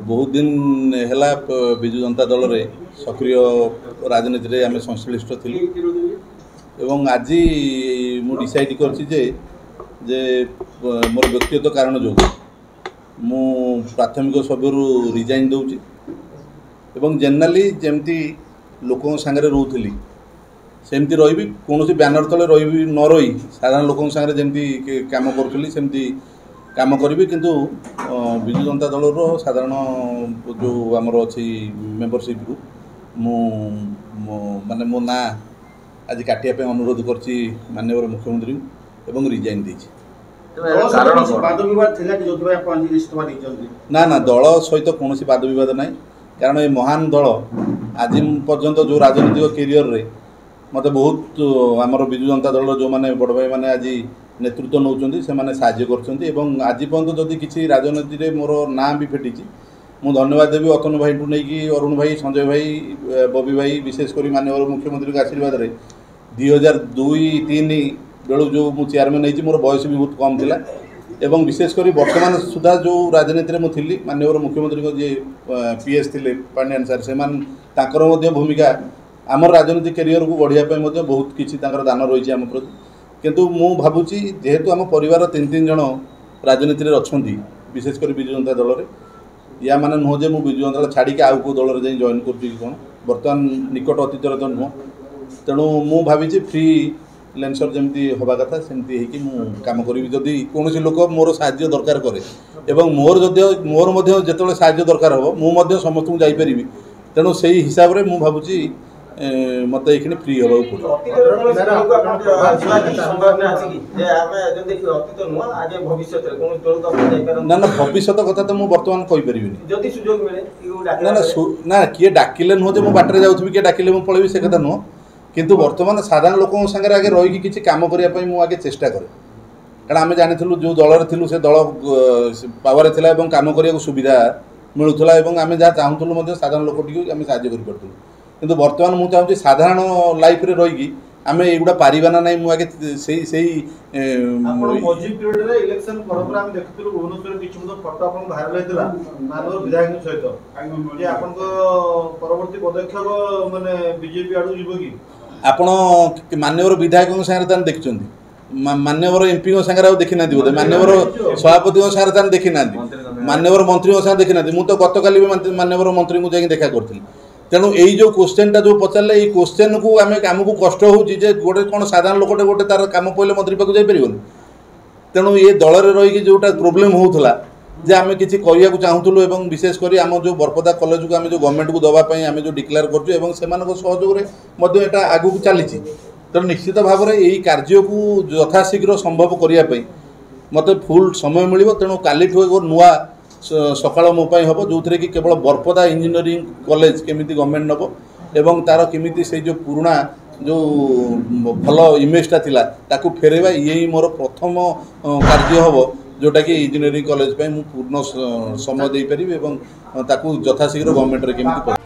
बहुत दिन है विजु जनता दल रे सक्रिय राजनीति रे आम संश्लिष्ट थी एवं आज मु डिसाइड करछि जे मोर व्यक्तिगत कारण जो मु प्राथमिक सभ्यु रिजाइन दूची एवं जनरली जमती लोकों सांगे रोली सेमती रही कौन बैनर तले रही न रही साधारण लोकों सांगे जमती काम करूली सेमती काम करी किंतु विजु जनता दल साधारण जो आमर अच्छी मेम्बरशिप रु माने मो ना आज काटिया अनुरोध करछि माननीय मुख्यमंत्री एवं रिजाइन देछि। ना ना दल सहित कौन वाद बद ना कारण ये महान दल आज पर्यंत जो राजनीतिक कैरियर रे मत बहुत आमर विजु जनता दल जो मैंने बड़ भाई मैंने आज नेतृत्व नौकरी से मैंने साहाय्य कर आज पर्यंत जदि किसी राजनीति रे मोर ना भी फेटी मु धन्यवाद देवी अतनु भाई ठू नहीं अरुण भाई संजय भाई बबी भाई विशेषकर माननीय मुख्यमंत्री के आशीर्वाद रे 2002-3 बेलू जो मु चेयरमैन होती मोर बयस भी बहुत कम थिला एवं विशेषकर वर्तमान सुधा जो राजनीति में मुझी माननीय मुख्यमंत्री जी पीएस थे पांड्यान सार से भूमिका आम राजनीतिक कैरियर को बढ़ापी बहुत किसी दान रही आम प्रति किंतु मु भावुची जेहेतु आम परिवार 3 जन राजनीति में अच्छा विशेषकर विजु जनता दल में या माने नुह जे विजु जनता दल छाड़ी आउ को दल में जॉइन कर बर्तमान निकट अतीत तो नुह तेणु मु भावी फ्री लेंसर जमी हवा कथा सेमती काम करी जदि कौन लोक मोर साहाय्य दरकार करे एवं मोर जो साहाय्य दरकार हम मु समस्त को जापरि तेणु से हिसाब से मु भावुची मत ये फ्री हवा ना ना भविष्य कथा तो मुझे बर्तमान कहीपर ना ना ना किए डाकिले नुह जो बाटर जाऊँ किए डाकिले मुझे पलैबी से कथा नुह किंतु वर्तमान साधारण लोकों संगे आगे रही किसी काम करने मुझे चेष्टा करे कारण आम जानी जो दल थी से दल पावर थिला काम करने सुविधा मिलूला आम जहाँ चाहूँ साधारण लोक आम साहय कर किंतु वर्तमान मुझे चाहूँगी साधारण लाइफ रे रही आम युवा पारिबाना ना मुझे इलेक्शन भुवनेश्वर किसी फटो भाइराल होता मानव विधायक सहित परवर्ती पदक्षेप माने बीजेपी आड़ू जीव कि आपण माननीय विधायकों सागर देखुं माननीय एमपी सागर देखी ना बोधे माननीय सभापति सागर देखी ना माननीय मंत्री सागर देखी ना मुझे गत काली माननीय मंत्री को जाकि देखा करी तेणु यही जो क्वेश्चनटा जो पचारे ये क्वेश्चन को आमको कष्ट होचे गोटे कौन साधारण लोकटे गोटे तार कम पड़े मंत्री पाक जापर तेणु ये दल में रही जोटा प्रोब्लेम होता जे आम किसी कहूँ चाहूँ एवं विशेषकर आम जो बरपदा कॉलेज को आम जो गवर्नमेंट को दवाई आम जो डिक्लेयर कर सहयोग में आगू चली तेणु निश्चित भाव में यही कार्य को यथाशीघ्र संभव करने मत फुल समय मिल तेणु काली नुआ सकाल मोपाई हम जो थे कि केवल बरपदा इंजीनियरिंग कॉलेज केमी गवर्नमेंट नब एवं तार केमी से जो पुराना जो भल इमेजटा थिला ताकू फेरवा ये मोर प्रथम कार्य हम जोटा कि इंजीनियरिंग कॉलेज पे पूर्ण समय दे पारि एवं ताकू यथाशीघ्र गवर्नमेंट रे केमी